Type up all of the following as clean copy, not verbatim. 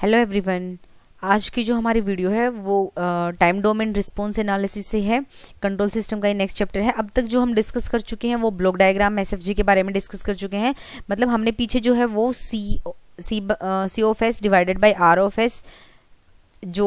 Hello everyone. आज की जो हमारी वीडियो है वो टाइम डोमेन रिस्पॉन्स एनालिसिस से है। कंट्रोल सिस्टम का ये नेक्स्ट चैप्टर है। अब तक जो हम डिस्कस कर चुके हैं वो ब्लॉक डायग्राम एसएफजी के बारे में डिस्कस कर चुके हैं। मतलब हमने पीछे जो है वो C of S divided by R of S जो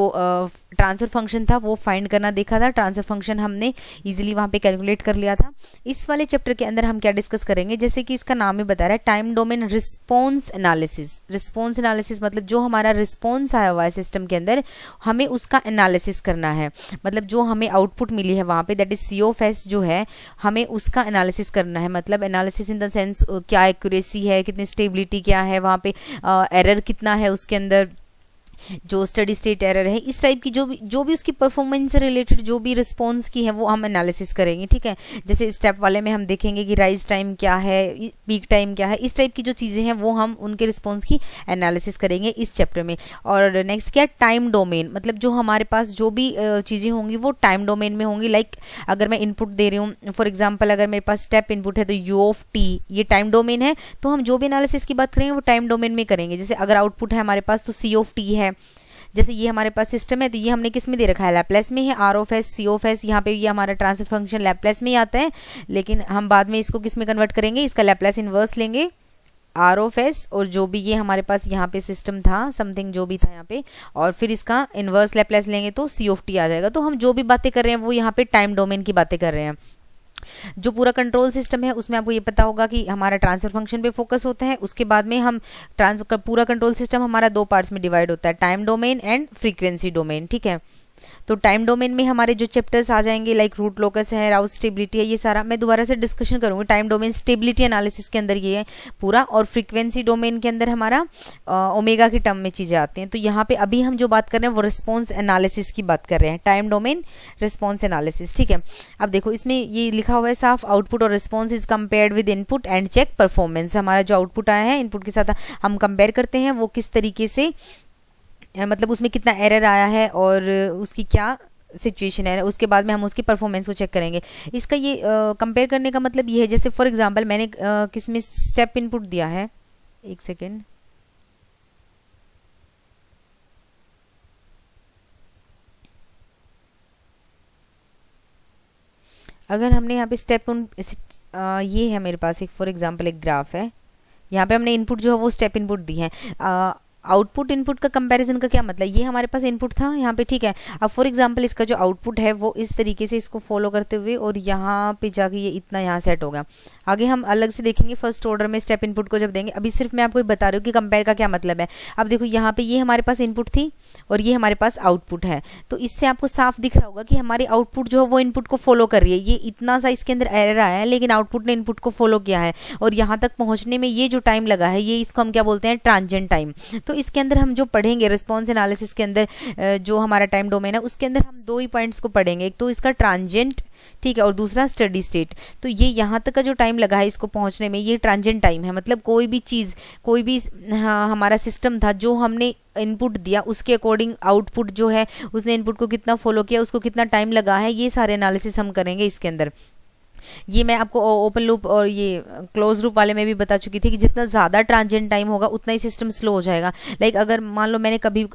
ट्रांसफर फंक्शन था वो फाइंड करना देखा था। ट्रांसफर फंक्शन हमने इजीली वहाँ पे कैलकुलेट कर लिया था। इस वाले चैप्टर के अंदर हम क्या डिस्कस करेंगे, जैसे कि इसका नाम ही बता रहा है time domain response analysis. Response analysis मतलब जो हमारा रिस्पॉन्स आया हुआ है सिस्टम के अंदर हमें उसका एनालिसिस करना है। मतलब जो हमें आउटपुट मिली है वहाँ पे that is C of S जो है हमें उसका एनालिसिस करना है। मतलब एनालिसिस इन द सेंस क्या एक्यूरेसी है, कितनी स्टेबिलिटी क्या है वहाँ पे, एरर कितना है उसके अंदर, जो स्टडी स्टेट एरर है, इस टाइप की जो भी उसकी परफॉर्मेंस से रिलेटेड जो भी रिस्पॉन्स की है वो हम एनालिसिस करेंगे। ठीक है, जैसे स्टेप वाले में हम देखेंगे कि राइज टाइम क्या है, पीक टाइम क्या है, इस टाइप की जो चीज़ें हैं वो हम उनके रिस्पॉन्स की एनालिसिस करेंगे इस चैप्टर में। और नेक्स्ट क्या, टाइम डोमेन। मतलब जो हमारे पास जो भी चीज़ें होंगी वो टाइम डोमेन में होंगी। लाइक अगर मैं इनपुट दे रही हूँ, फॉर एग्जाम्पल अगर मेरे पास स्टेप इनपुट है तो यू ऑफ टी ये टाइम डोमेन है, तो हम जो भी एनालिसिस की बात करेंगे वो टाइम डोमेन में करेंगे। जैसे अगर आउटपुट है हमारे पास तो सी ऑफ टी है, जैसे ये हमारे पास सिस्टम है तो ये हमने किस में दे रखा है, लैप्लेस में है। R of S, C of S, यहाँ पे ये हमारा ट्रांसफर फंक्शन लैप्लेस में ही आता है, लेकिन हम बाद में इसको किस में कन्वर्ट करेंगे, इसका लैप्लेस इनवर्स लेंगे आर ऑफ एस, और जो भी ये हमारे पास यहाँ पे सिस्टम था समथिंग जो भी था यहाँ पे, और फिर इसका इनवर्स लैप्लेस लेंगे तो सी ऑफ टी आ जाएगा। तो हम जो भी बातें कर रहे हैं वो यहाँ पे टाइम डोमेन की बातें कर रहे हैं। जो पूरा कंट्रोल सिस्टम है उसमें आपको ये पता होगा कि हमारा ट्रांसफर फंक्शन पे फोकस होता है। उसके बाद में हम पूरा कंट्रोल सिस्टम हमारा दो पार्ट्स में डिवाइड होता है, time domain and frequency domain. ठीक है, तो टाइम डोमेन में हमारे जो चैप्टर्स आ जाएंगे लाइक रूट लोकस है, राउट स्टेबिलिटी है, ये सारा मैं दोबारा से डिस्कशन करूंगी। टाइम डोमेन स्टेबिलिटी एनालिसिस के अंदर ये है पूरा, और फ्रीक्वेंसी डोमेन के अंदर हमारा ओमेगा की टर्म में चीज़ें आती हैं। तो यहाँ पे अभी हम जो बात कर रहे हैं वो रिस्पॉन्स एनालिसिस की बात कर रहे हैं, टाइम डोमेन रिस्पॉन्स एनालिसिस। ठीक है, अब देखो इसमें ये लिखा हुआ है साफ, आउटपुट और response is compared with input and check performance. हमारा जो आउटपुट आया है इनपुट के साथ हम कंपेयर करते हैं वो किस तरीके से, मतलब उसमें कितना एरर आया है और उसकी क्या सिचुएशन है, उसके बाद में हम उसकी परफॉर्मेंस को चेक करेंगे। इसका ये कंपेयर करने का मतलब ये है, जैसे फॉर एग्जांपल मैंने किस में स्टेप इनपुट दिया है, एक सेकेंड, अगर हमने यहाँ पे स्टेप ये है मेरे पास एक फॉर एग्जांपल एक ग्राफ है, यहाँ पे हमने इनपुट जो है वो स्टेप इनपुट दी है। आउटपुट इनपुट का कंपैरिजन का क्या मतलब, ये हमारे पास इनपुट था यहाँ पे, ठीक है। अब फॉर एग्जांपल इसका जो आउटपुट है वो इस तरीके से इसको फॉलो करते हुए और यहाँ पे जाके ये इतना यहाँ सेट हो गया। आगे हम अलग से देखेंगे फर्स्ट ऑर्डर में स्टेप इनपुट को जब देंगे। अभी सिर्फ मैं आपको बता रही हूँ कि कंपेयर का क्या मतलब है। अब देखो यहाँ पे ये हमारे पास इनपुट थी और ये हमारे पास आउटपुट है, तो इससे आपको साफ दिख रहा होगा कि हमारी आउटपुट जो है वो इनपुट को फॉलो कर रही है। ये इतना सा इसके अंदर एरर आया है लेकिन आउटपुट ने इनपुट को फॉलो किया है, और यहाँ तक पहुँचने में ये जो टाइम लगा है ये इसको हम क्या बोलते हैं, ट्रांजिएंट टाइम। तो इसके अंदर हम जो पढ़ेंगे रिस्पॉन्स एनालिसिस के अंदर जो हमारा टाइम डोमेन है उसके अंदर हम दो ही पॉइंट्स को पढ़ेंगे, एक तो इसका ट्रांजिएंट, ठीक है, और दूसरा स्टडी स्टेट। तो ये यहाँ तक का जो टाइम लगा है इसको पहुंचने में ये ट्रांजिएंट टाइम है। मतलब कोई भी चीज़, कोई भी हमारा सिस्टम था जो हमने इनपुट दिया उसके अकॉर्डिंग आउटपुट जो है उसने इनपुट को कितना फॉलो किया, उसको कितना टाइम लगा है, ये सारे एनालिसिस हम करेंगे इसके अंदर। ये मैं आपको ओपन लूप और ये क्लोज लूप वाले में भी बता चुकी थी कि जितना ज़्यादा ट्रांजिएंट टाइम होगा उतना ही सिस्टम स्लो हो जाएगा। लाइक अगर मान लो मैंने कभी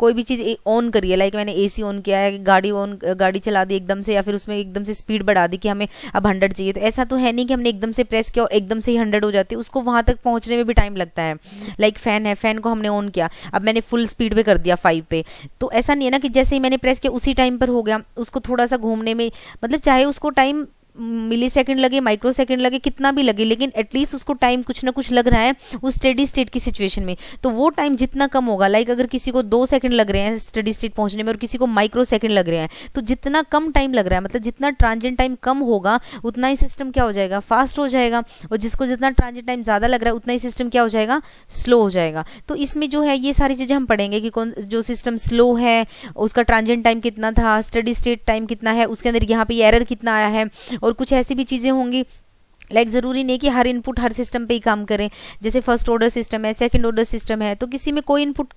कोई भी चीज़ ऑन करी है, लाइक मैंने एसी ऑन किया है, गाड़ी चला दी एकदम से, या फिर उसमें एकदम से स्पीड बढ़ा दी कि हमें अब 100 चाहिए, तो ऐसा तो है नहीं कि हमने एकदम से प्रेस किया और एकदम से ही 100 हो जाती है, उसको वहाँ तक पहुँचने में भी टाइम लगता है। लाइक फैन है, फैन को हमने ऑन किया, अब मैंने फुल स्पीड पे कर दिया 5 पे, तो ऐसा नहीं है ना कि जैसे ही मैंने प्रेस किया उसी टाइम पर हो गया। उसको थोड़ा सा घूमने में, मतलब चाहे उसको टाइम मिली सेकेंड लगे, माइक्रो सेकेंड लगे, कितना भी लगे, लेकिन एटलीस्ट उसको टाइम कुछ ना कुछ लग रहा है उस स्टेडी स्टेट की सिचुएशन में। तो वो टाइम जितना कम होगा, लाइक अगर किसी को 2 सेकंड लग रहे हैं स्टेडी स्टेट पहुंचने में और किसी को माइक्रो सेकंड लग रहे हैं, तो जितना कम टाइम लग रहा है, मतलब जितना ट्रांजिएंट टाइम कम होगा उतना ही सिस्टम क्या हो जाएगा, फास्ट हो जाएगा, और जिसको जितना ट्रांजिएंट टाइम ज़्यादा लग रहा है उतना ही सिस्टम क्या हो जाएगा, स्लो हो जाएगा। तो इसमें जो है ये सारी चीज़ें हम पढ़ेंगे कि कौन जो सिस्टम स्लो है उसका ट्रांजिएंट टाइम कितना था, स्टेडी स्टेट टाइम कितना है, उसके अंदर यहाँ पे एरर कितना आया है, और कुछ ऐसी भी चीज़ें होंगी लाइक ज़रूरी नहीं कि हर इनपुट हर सिस्टम पे ही काम करें। जैसे फर्स्ट ऑर्डर सिस्टम है, सेकंड ऑर्डर सिस्टम है, तो किसी में कोई इनपुट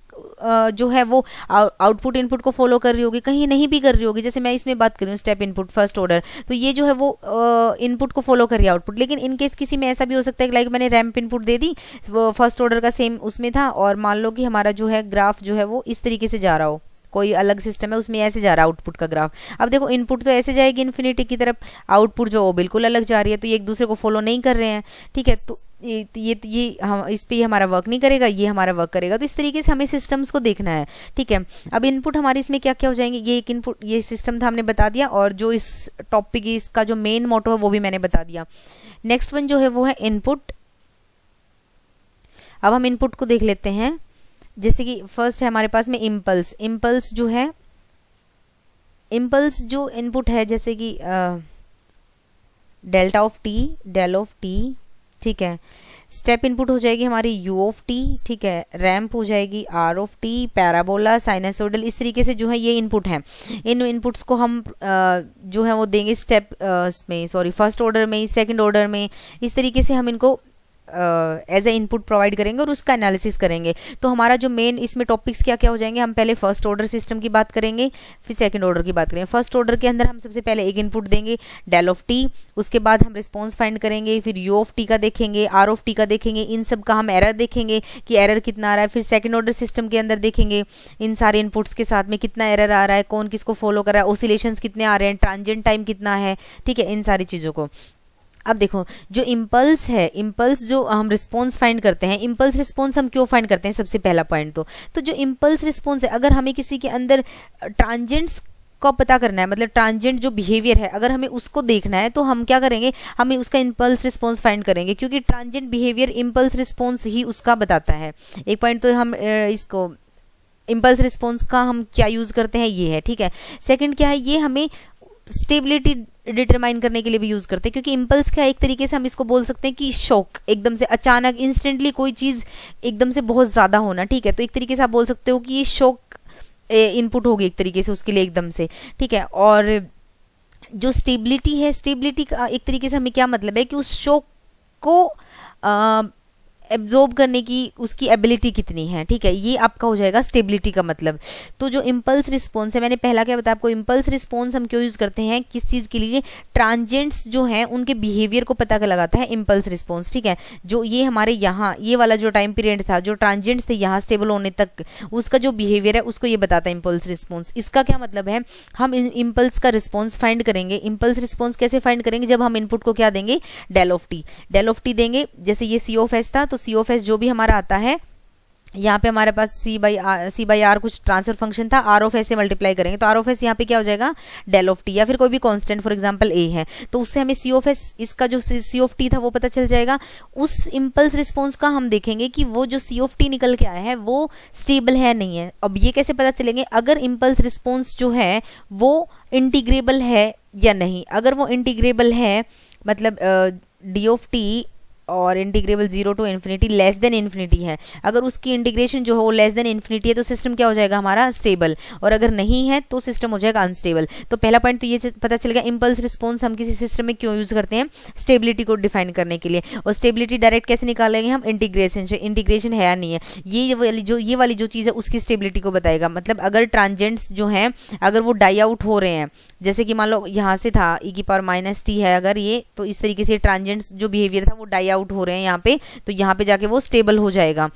जो है वो आउटपुट इनपुट को फॉलो कर रही होगी, कहीं नहीं भी कर रही होगी। जैसे मैं इसमें बात कर रही हूँ स्टेप इनपुट फर्स्ट ऑर्डर, तो ये जो है वो इनपुट को फॉलो कर रही है आउटपुट। लेकिन इन केस किसी में ऐसा भी हो सकता है कि लाइक मैंने रैंप इनपुट दे दी, वो फर्स्ट ऑर्डर का सेम उसमें था, और मान लो कि हमारा जो है ग्राफ जो है वो इस तरीके से जा रहा हो, कोई अलग सिस्टम है उसमें ऐसे जा रहा है आउटपुट का ग्राफ। अब देखो इनपुट तो ऐसे जाएगी इन्फिनिटी की तरफ, आउटपुट जो वो बिल्कुल अलग जा रही है, तो ये एक दूसरे को फॉलो नहीं कर रहे हैं, ठीक है। तो ये हम इस पे हमारा वर्क नहीं करेगा, ये हमारा वर्क करेगा। तो इस तरीके से हमें सिस्टम्स को देखना है, ठीक है। अब इनपुट हमारे इसमें क्या क्या हो जाएंगे, ये एक इनपुट ये सिस्टम था हमने बता दिया, और जो इस टॉपिक इसका जो मेन मोटो है वो भी मैंने बता दिया। नेक्स्ट वन जो है वो है इनपुट। अब हम इनपुट को देख लेते हैं। जैसे कि फर्स्ट है हमारे पास में इम्पल्स। इम्पल्स जो है, इम्पल्स जो इनपुट है जैसे कि delta of T, del of T, ठीक है। स्टेप इनपुट हो जाएगी हमारी यू ऑफ टी, ठीक है। रैंप हो जाएगी R of T, parabola, sinusoidal, इस तरीके से जो है ये इनपुट है। इन इनपुट्स को हम जो है वो देंगे स्टेप में, सॉरी फर्स्ट ऑर्डर में, सेकंड ऑर्डर में, इस तरीके से हम इनको एज ए इनपुट प्रोवाइड करेंगे और उसका एनालिसिस करेंगे। तो हमारा जो मेन इसमें टॉपिक्स क्या क्या हो जाएंगे, हम पहले फर्स्ट ऑर्डर सिस्टम की बात करेंगे, फिर सेकंड ऑर्डर की बात करेंगे। फर्स्ट ऑर्डर के अंदर हम सबसे पहले एक इनपुट देंगे डेल ऑफ टी, उसके बाद हम रिस्पॉन्स फाइंड करेंगे, फिर यू ऑफ टी का देखेंगे, आर ऑफ टी का देखेंगे, इन सब का हम एरर देखेंगे कि एरर कितना आ रहा है। फिर सेकंड ऑर्डर सिस्टम के अंदर देखेंगे इन सारे इनपुट्स के साथ में कितना एरर आ रहा है, कौन किसको फॉलो कर रहा है, ओसिलेशंस कितने आ रहे हैं, ट्रांजिएंट टाइम कितना है, ठीक है, इन सारी चीज़ों को। अब देखो जो इम्पल्स है, इम्पल्स जो हम रिस्पॉन्स फाइंड करते हैं, इम्पल्स रिस्पॉन्स हम क्यों फाइंड करते हैं, सबसे पहला पॉइंट तो जो इम्पल्स रिस्पॉन्स है, अगर हमें किसी के अंदर ट्रांजिएंट्स को पता करना है, मतलब ट्रांजिएंट जो बिहेवियर है अगर हमें उसको देखना है, तो हम क्या करेंगे, हमें उसका इम्पल्स रिस्पॉन्स फाइंड करेंगे, क्योंकि ट्रांजिएंट बिहेवियर इम्पल्स रिस्पॉन्स ही उसका बताता है। एक पॉइंट तो हम इसको इम्पल्स रिस्पॉन्स का हम क्या यूज़ करते हैं ये है, ठीक है। सेकेंड क्या है, ये हमें स्टेबिलिटी डिटरमाइन करने के लिए भी यूज करते हैं, क्योंकि इम्पल्स क्या एक तरीके से हम इसको बोल सकते हैं कि शॉक, एकदम से अचानक इंस्टेंटली कोई चीज एकदम से बहुत ज्यादा होना, ठीक है। तो एक तरीके से आप बोल सकते हो कि ये शॉक इनपुट होगी एक तरीके से उसके लिए एकदम से, ठीक है। और जो स्टेबिलिटी है, स्टेबिलिटी का एक तरीके से हमें क्या मतलब है कि उस शॉक को एब्जॉर्ब करने की उसकी एबिलिटी कितनी है, ठीक है, ये आपका हो जाएगा स्टेबिलिटी का मतलब। तो जो इम्पल्स रिस्पॉन्स है, मैंने पहला क्या बताया आपको, इम्पल्स रिस्पॉन्स हम क्यों यूज करते हैं, किस चीज के लिए, ट्रांजिएंट्स जो हैं उनके बिहेवियर को पता लगाता है इम्पल्स रिस्पॉन्स, ठीक है। जो ये हमारे यहाँ ये वाला जो टाइम पीरियड था, जो ट्रांजिएंट्स थे यहाँ स्टेबल होने तक, उसका जो बिहेवियर है उसको ये बताता है इम्पल्स रिस्पॉन्स। इसका क्या मतलब है, हम इम्पल्स का रिस्पॉन्स फाइंड करेंगे। इम्पल्स रिस्पॉन्स कैसे फाइंड करेंगे, जब हम इनपुट को क्या देंगे, del of T, del of T देंगे। जैसे ये सी ऑफ एस था, तो सी ऑफ एस जो भी हमारा आता है, यहाँ पे हमारे पास सी बाई आर कुछ ट्रांसफर फंक्शन था, आर ऑफ एस से मल्टीप्लाई करेंगे, तो आर ऑफ एस यहाँ पे क्या हो जाएगा, डेल ऑफ टी, या फिर कोई भी कांस्टेंट फॉर एग्जांपल ए है, तो उससे हमें सी ऑफ एस, इसका जो सी ऑफ टी था वो पता चल जाएगा। उस इम्पल्स रिस्पॉन्स का हम देखेंगे कि वो जो सी ऑफ टी निकल के आया है वो स्टेबल है नहीं है। अब ये कैसे पता चलेंगे, अगर इम्पल्स रिस्पॉन्स जो है वो इंटीग्रेबल है या नहीं। अगर वो इंटीग्रेबल है, मतलब डी ऑफ टी और integrable 0 to infinity less than infinity है, अगर उसकी इंटीग्रेशन जो है वो लेस देन इन्फिनिटी है, तो सिस्टम क्या हो जाएगा हमारा, स्टेबल। और अगर नहीं है तो सिस्टम हो जाएगा अनस्टेबल। तो पहला पॉइंट तो ये पता चल गया, इम्पल्स रिस्पॉन्स हम किसी सिस्टम में क्यों यूज करते हैं, स्टेबिलिटी को डिफाइन करने के लिए। और स्टेबिलिटी डायरेक्ट कैसे निकालेंगे हम, इंटीग्रेशन से। इंटीग्रेशन है या नहीं है, ये वाली जो चीज़ है उसकी स्टेबिलिटी को बताएगा। मतलब अगर ट्रांजेंट्स जो हैं अगर वो डाई आउट हो रहे हैं, जैसे कि मान लो यहाँ से था e⁻t है अगर ये, तो इस तरीके से ट्रांजेंट्स जो बिहेवियर था वो डाई आउट हो रहे हैं यहाँ पे, तो यहाँ पे जाके वो स्टेबल हो जाएगा।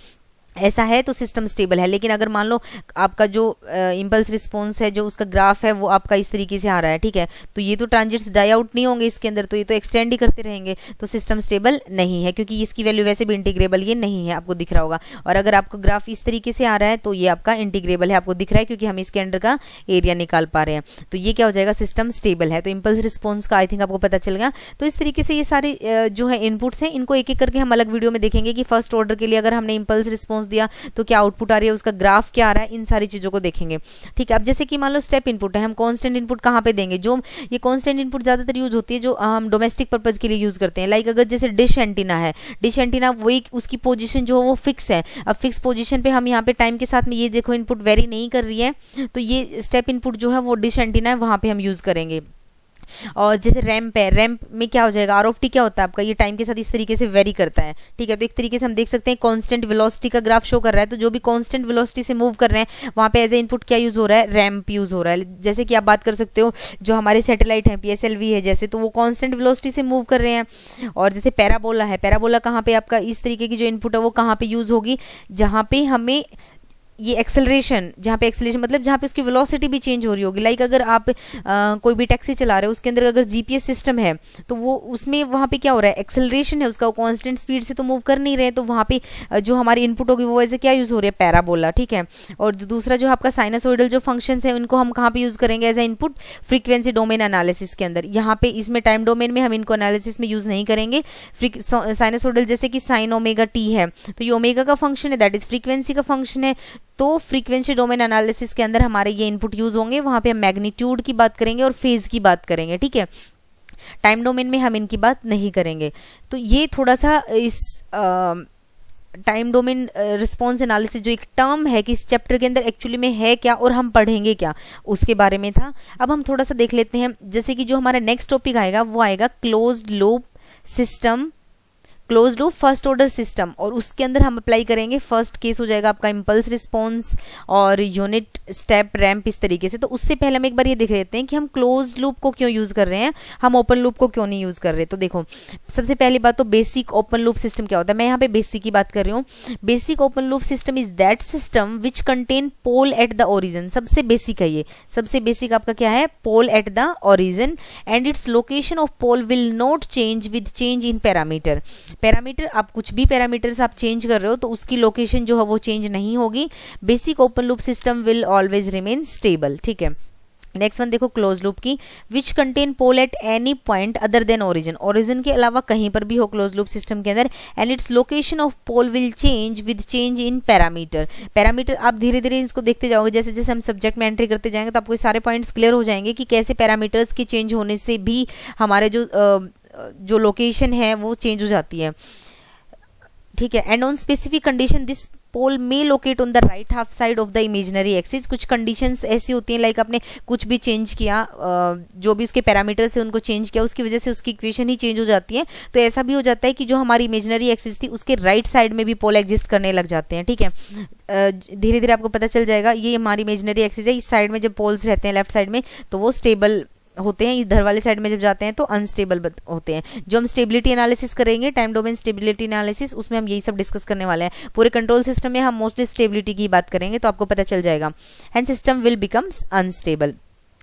ऐसा है तो सिस्टम स्टेबल है। लेकिन अगर मान लो आपका जो इम्पल्स रिस्पॉन्स है, जो उसका ग्राफ है वो आपका इस तरीके से आ रहा है, ठीक है, तो ये तो ट्रांजिट्स डाई आउट नहीं होंगे इसके अंदर, तो ये तो एक्सटेंड ही करते रहेंगे, तो सिस्टम स्टेबल नहीं है, क्योंकि इसकी वैल्यू वैसे भी इंटीग्रेबल ये नहीं है, आपको दिख रहा होगा। और अगर आपका ग्राफ इस तरीके से आ रहा है तो ये आपका इंटीग्रेबल है, आपको दिख रहा है, क्योंकि हम इसके अंडर का एरिया निकाल पा रहे हैं। तो ये क्या हो जाएगा, सिस्टम स्टेबल है। तो इम्पल्स रिस्पॉन्स का आई थिंक आपको पता चल गया। तो इस तरीके से ये सारे जो है इनपुट्स हैं, इनको एक एक करके हम अलग वीडियो में देखेंगे कि फर्स्ट ऑर्डर के लिए अगर हमने इम्पल्स रिस्पॉन्स दिया तो क्या आउटपुट आ रही है, उसका ग्राफ क्या आ रहा है, इन सारी चीजों को देखेंगे, ठीक है। अब जैसे कि मान लो स्टेप इनपुट है, हम कांस्टेंट इनपुट कहाँ पे देंगे, जो ये कांस्टेंट इनपुट ज्यादातर यूज होती है जो हम डोमेस्टिक पर्पज के लिए यूज करते हैं। लाइक अगर जैसे डिश एंटीना है, डिश एंटीना वही उसकी पोजीशन जो है वो फिक्स है। अब फिक्स पोजीशन पे हम यहाँ पे टाइम के साथ में ये देखो इनपुट वेरी नहीं कर रही है, तो ये स्टेप इनपुट जो है वो डिश एंटीना है, वहां पे हम यूज करेंगे। और जैसे रैंप है, रैंप में क्या हो जाएगा, आर ऑफ टी क्या होता है आपका, ये टाइम के साथ इस तरीके से वेरी करता है, ठीक है। तो एक तरीके से हम देख सकते हैं कांस्टेंट वेलोसिटी का ग्राफ शो कर रहा है, तो जो भी कांस्टेंट वेलोसिटी से मूव कर रहे हैं वहाँ पे एज ए इनपुट क्या यूज हो रहा है, रैंप यूज हो रहा है। जैसे कि आप बात कर सकते हो जो हमारे सैटेलाइट है PSLV है जैसे, तो वो कांस्टेंट वेलोसिटी से मूव कर रहे हैं। और जैसे पैराबोला है, पैराबोला कहाँ पे आपका इस तरीके की जो इनपुट है वो कहाँ पे यूज होगी, जहाँ पे हमें ये एक्सेलरेशन, जहाँ पे एक्सेलरेशन मतलब जहाँ पे उसकी वेलोसिटी भी चेंज हो रही होगी। लाइक अगर आप कोई भी टैक्सी चला रहे हो, उसके अंदर अगर GPS सिस्टम है तो वो उसमें वहाँ पे क्या हो रहा है, एक्सेलरेशन है उसका, वो कांस्टेंट स्पीड से तो मूव कर नहीं रहे, तो वहाँ पे जो हमारी इनपुट होगी वो ऐसे क्या यूज़ हो रही है, पैराबोला, ठीक है। और जो दूसरा जो आपका साइनसोइडल जो फंक्शंस है उनको हम कहाँ पे यूज़ करेंगे as a input, frequency domain analysis के अंदर। यहाँ पे इसमें टाइम डोमेन में हम इनको एनालिसिस में यूज़ नहीं करेंगे। साइनसोइडल जैसे कि साइन ओमेगा टी है, तो ये ओमेगा का फंक्शन है, दैट इज फ्रीक्वेंसी का फंक्शन है, तो फ्रीक्वेंसी डोमेन एनालिसिस के अंदर हमारे ये इनपुट यूज होंगे। वहां पे हम मैग्नीट्यूड की बात करेंगे और फेज की बात करेंगे, ठीक है। टाइम डोमेन में हम इनकी बात नहीं करेंगे। तो ये थोड़ा सा इस टाइम डोमेन रिस्पॉन्स एनालिसिस जो एक टर्म है कि इस चैप्टर के अंदर एक्चुअली में है क्या और हम पढ़ेंगे क्या, उसके बारे में था। अब हम थोड़ा सा देख लेते हैं, जैसे कि जो हमारा नेक्स्ट टॉपिक आएगा वो आएगा closed loop system, close loop first order system, और उसके अंदर हम अप्लाई करेंगे, फर्स्ट केस हो जाएगा आपका इम्पल्स रिस्पॉन्स और यूनिट स्टेप रैंप इस तरीके से। तो उससे पहले हम एक बार ये देख लेते हैं कि हम क्लोज लूप को क्यों यूज कर रहे हैं, हम ओपन लूप को क्यों नहीं यूज कर रहे। तो देखो सबसे पहली बात तो बेसिक ओपन लूप सिस्टम क्या होता है, मैं यहाँ पे बेसिक की बात कर रही हूँ। Basic open loop system is that system which contain pole at the origin, सबसे बेसिक है ये, सबसे बेसिक आपका क्या है, pole at the origin, and it's location of pole will not change with change in parameter. Parameter आप कुछ भी पैरामीटर्स आप चेंज कर रहे हो तो उसकी लोकेशन जो है वो चेंज नहीं होगी। Basic open loop system will always remain stable, ठीक है। नेक्स्ट वन देखो क्लोज लूप की, which contain pole at any point other than origin, origin के अलावा कहीं पर भी हो क्लोज लूप सिस्टम के अंदर, and it's location of pole will change with change in parameter. Parameter आप धीरे धीरे इसको देखते जाओगे, जैसे जैसे हम सब्जेक्ट में एंट्री करते जाएंगे तो आपको सारे पॉइंट्स क्लियर हो जाएंगे कि कैसे पैरामीटर्स के चेंज होने से भी हमारे जो लोकेशन है वो चेंज हो जाती है, ठीक है। And on specific condition this pole may locate on the right half side of the imaginary axis. कुछ कंडीशंस ऐसी होती हैं, लाइक आपने कुछ भी चेंज किया, जो भी उसके पैरामीटर्स है उनको चेंज किया, उसकी वजह से उसकी इक्वेशन ही चेंज हो जाती है। तो ऐसा भी हो जाता है कि जो हमारी इमेजिनरी एक्सिस थी उसके राइट साइड में भी पोल एग्जिस्ट करने लग जाते हैं, ठीक है। धीरे धीरे आपको पता चल जाएगा, ये हमारी इमेजिनरी एक्सिस है, इस साइड में जब पोल्स रहते हैं लेफ्ट साइड में तो वो स्टेबल होते हैं, इधर वाले साइड में जब जाते हैं तो अनस्टेबल होते हैं। जो हम स्टेबिलिटी एनालिसिस करेंगे, टाइम डोमेन स्टेबिलिटी एनालिसिस, उसमें हम यही सब डिस्कस करने वाले हैं। पूरे कंट्रोल सिस्टम में हम मोस्टली स्टेबिलिटी की बात करेंगे, तो आपको पता चल जाएगा। And system will become unstable,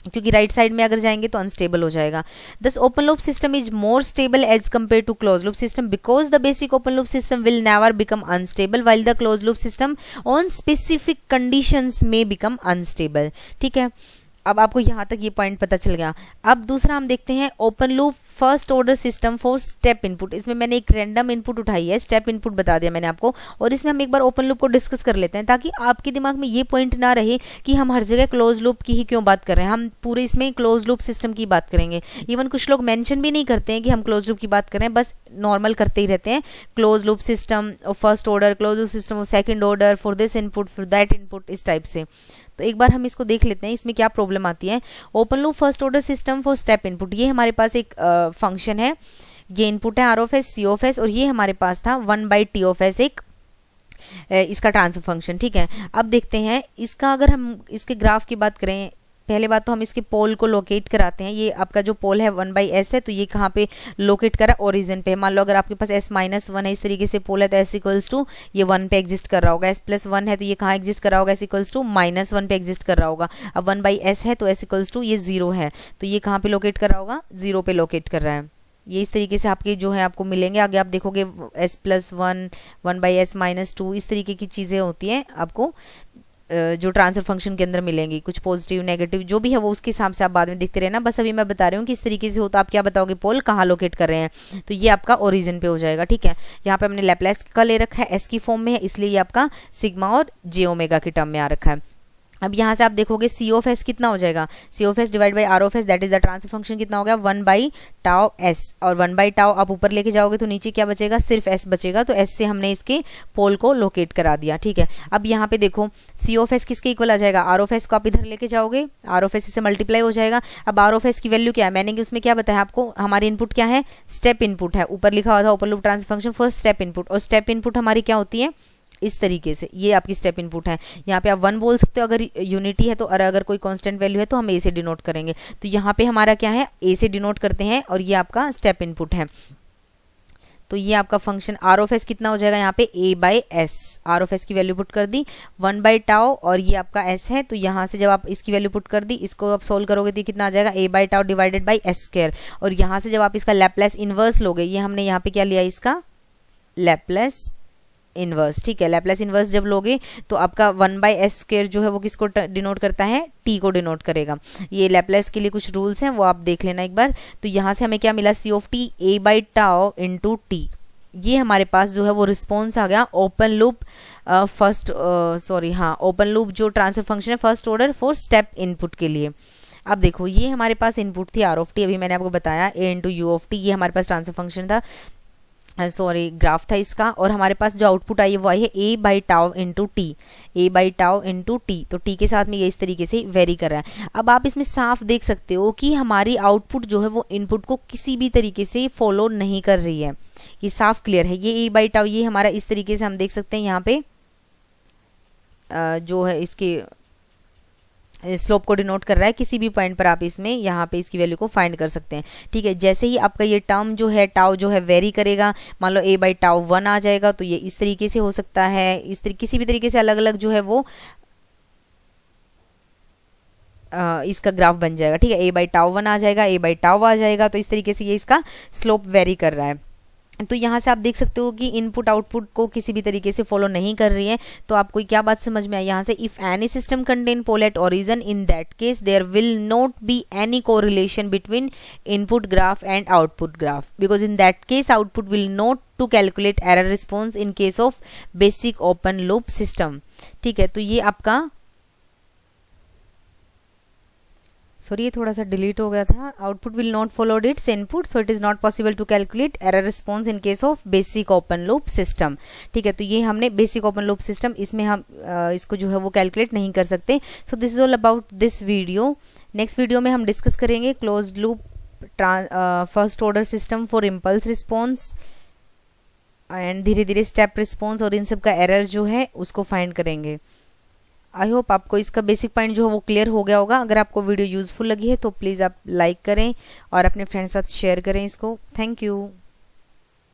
क्योंकि राइट साइड में अगर जाएंगे तो अनस्टेबल हो जाएगा। Thus open loop system is more stable as compare to close loop system because the basic open loop system will never become unstable while the close loop system on specific conditions में become unstable, ठीक है। अब आपको यहाँ तक ये point पता चल गया। अब दूसरा हम देखते हैं open loop first order system for step input. इसमें मैंने एक रैंडम इनपुट उठाई है, स्टेप इनपुट बता दिया मैंने आपको, और इसमें हम एक बार ओपन लूप को डिस्कस कर लेते हैं ताकि आपके दिमाग में ये पॉइंट ना रहे कि हम हर जगह क्लोज लूप की ही क्यों बात कर रहे हैं। हम पूरे इसमें क्लोज लूप सिस्टम की बात करेंगे। इवन कुछ लोग मेंशन भी नहीं करते हैं कि हम क्लोज लूप की बात कर रहे हैं, बस नॉर्मल करते ही रहते हैं, close loop system of first order, close loop system of second order, for this input for that input, इस टाइप से। तो एक बार हम इसको देख लेते हैं इसमें क्या प्रॉब्लम आती है। Open loop first order system for step input, ये हमारे पास एक फंक्शन है, ये इनपुट है R of S C of S, और ये हमारे पास था 1/t ऑफ एस एक इसका ट्रांसफर फंक्शन, ठीक है। अब देखते हैं इसका, अगर हम इसके ग्राफ की बात करें, पहले बात तो हम इसके पोल को लोकेट कराते हैं। ये आपका जो पोल है 1/s है, तो ये कहाँ पे लोकेट करा, ओरिजिन पे। मान लो अगर आपके पास s-1 है, इस तरीके से पोल है, तो s इक्वल्स टू ये 1 पे एग्जिस्ट कर रहा होगा। s+1 है तो ये कहाँ एग्जिस्ट कर रहा होगा, s इक्वल्स टू -1 पे एग्जिस्ट कर रहा होगा। अब 1/s है तो s इक्वल्स टू ये 0 है, तो ये कहाँ पे लोकेट कर रहा होगा, 0 पे लोकेट कर रहा है। ये इस तरीके से आपके जो है आपको मिलेंगे। आगे आप देखोगे s+1, 1/s-2, इस तरीके की चीज़ें होती हैं आपको जो ट्रांसफर फंक्शन के अंदर मिलेंगी। कुछ पॉजिटिव नेगेटिव जो भी है वो उसके हिसाब से आप बाद में देखते रहना। बस अभी मैं बता रही हूँ कि इस तरीके से हो तो आप क्या बताओगे, पोल कहाँ लोकेट कर रहे हैं, तो ये आपका ओरिजिन पे हो जाएगा, ठीक है। यहाँ पे हमने लैपलेस का ले रखा है, एस की फॉर्म में है, इसलिए ये आपका सिग्मा और जे ओमेगा की टर्म में आ रखा है। अब यहाँ से आप देखोगे सी ऑफ एस कितना हो जाएगा, C of S divide by R of S, that is the transfer function कितना हो गया 1 बाई टाउ एस, और 1 बाई टाउ आप ऊपर लेके जाओगे तो नीचे क्या बचेगा, सिर्फ एस बचेगा, तो एस से हमने इसके पोल को लोकेट करा दिया। ठीक है, अब यहाँ पे देखो सी ऑफ एस किसके इक्वल आ जाएगा, आर ऑफ एस को आप इधर लेके जाओगे, आर ऑफ एस से मल्टीप्लाई हो जाएगा। अब आर ऑफ एस की वैल्यू क्या है, मैंने उसमें क्या बताया आपको, हमारी इनपुट क्या है, स्टेप इनपुट है, ऊपर लिखा हुआ था open loop transfer function for step input, और स्टेप इनपुट हमारी क्या होती है, इस तरीके से, ये आपकी स्टेप इनपुट है। यहाँ पे आप 1 बोल सकते हो अगर यूनिटी है तो, और अगर कोई कांस्टेंट वैल्यू है तो हम ए से डिनोट करेंगे। तो यहाँ पे हमारा क्या है, ए से डिनोट करते हैं, और ये आपका स्टेप इनपुट है। तो ये आपका फंक्शन आर ऑफ एस कितना हो जाएगा, यहाँ पे A by S, R of S की वैल्यू पुट कर दी 1 बाई टाउ, और ये आपका एस है, तो यहाँ से जब आप इसकी वैल्यू पुट कर दी, इसको आप सोल्व करोगे तो कितना आ जाएगा, A by tau divided by S square, और यहाँ से जब आप इसका लैपलेस इनवर्स लोगे, ये हमने यहाँ पे क्या लिया, इसका लैपलेस इनवर्स। ठीक है, लैपलेस इनवर्स जब लोगे तो आपका 1 बाई एस स्क्वायर जो है वो किसको डिनोट करता है, टी को डिनोट करेगा। ये लैपलेस के लिए कुछ रूल्स हैं, वो आप देख लेना एक बार। तो यहाँ से हमें क्या मिला, C of T A by tau into T, ये हमारे पास जो है वो रिस्पॉन्स आ गया ओपन लूप ओपन लूप जो ट्रांसफर फंक्शन है first order for step input के लिए। अब देखो ये हमारे पास इनपुट थी आर ऑफ टी, अभी मैंने आपको बताया A into U of T, ये हमारे पास ट्रांसफर फंक्शन था, ग्राफ था इसका, और हमारे पास जो आउटपुट आई है वो आई है A by tau into T, A by tau into T, तो टी के साथ में ये इस तरीके से वेरी कर रहा है। अब आप इसमें साफ देख सकते हो कि हमारी आउटपुट जो है वो इनपुट को किसी भी तरीके से फॉलो नहीं कर रही है, ये साफ क्लियर है। ये ए बाई टाउ ये हमारा इस तरीके से हम देख सकते हैं, यहाँ पे जो है इसके स्लोप को डिनोट कर रहा है, किसी भी पॉइंट पर आप इसमें यहाँ पे इसकी वैल्यू को फाइंड कर सकते हैं। ठीक है, जैसे ही आपका ये टर्म जो है टाउ जो है वेरी करेगा, मान लो ए बाई टाउ 1 आ जाएगा, तो ये इस तरीके से हो सकता है, किसी भी तरीके से अलग अलग जो है वो इसका ग्राफ बन जाएगा। ठीक है, ए बाई टाउ 1 आ जाएगा, ए बाई टाउ आ जाएगा, तो इस तरीके से ये इसका स्लोप वेरी कर रहा है। तो यहाँ से आप देख सकते हो कि इनपुट आउटपुट को किसी भी तरीके से फॉलो नहीं कर रही है। तो आपको क्या बात समझ में आई यहाँ से, if any system contain pole at origin in that case there will not be any correlation between input graph and output graph, because in that case output will not to calculate error response in case of basic open loop system. ठीक है, तो ये आपका ये थोड़ा सा delete हो गया था, output will not followed it's input, so it is not possible to calculate error response in case of basic open loop system. ठीक है, तो ये हमने बेसिक ओपन लूप सिस्टम, इसमें हम इसको जो है वो कैलकुलेट नहीं कर सकते। So this is all about this video. Next video में हम डिस्कस करेंगे closed loop first order system for impulse response and धीरे धीरे स्टेप रिस्पॉन्स, और इन सब का एरर जो है उसको फाइंड करेंगे। आई होप आपको इसका बेसिक पॉइंट जो है वो क्लियर हो गया होगा। अगर आपको वीडियो यूजफुल लगी है तो प्लीज़ आप लाइक करें और अपने फ्रेंड्स के साथ शेयर करें इसको। Thank you.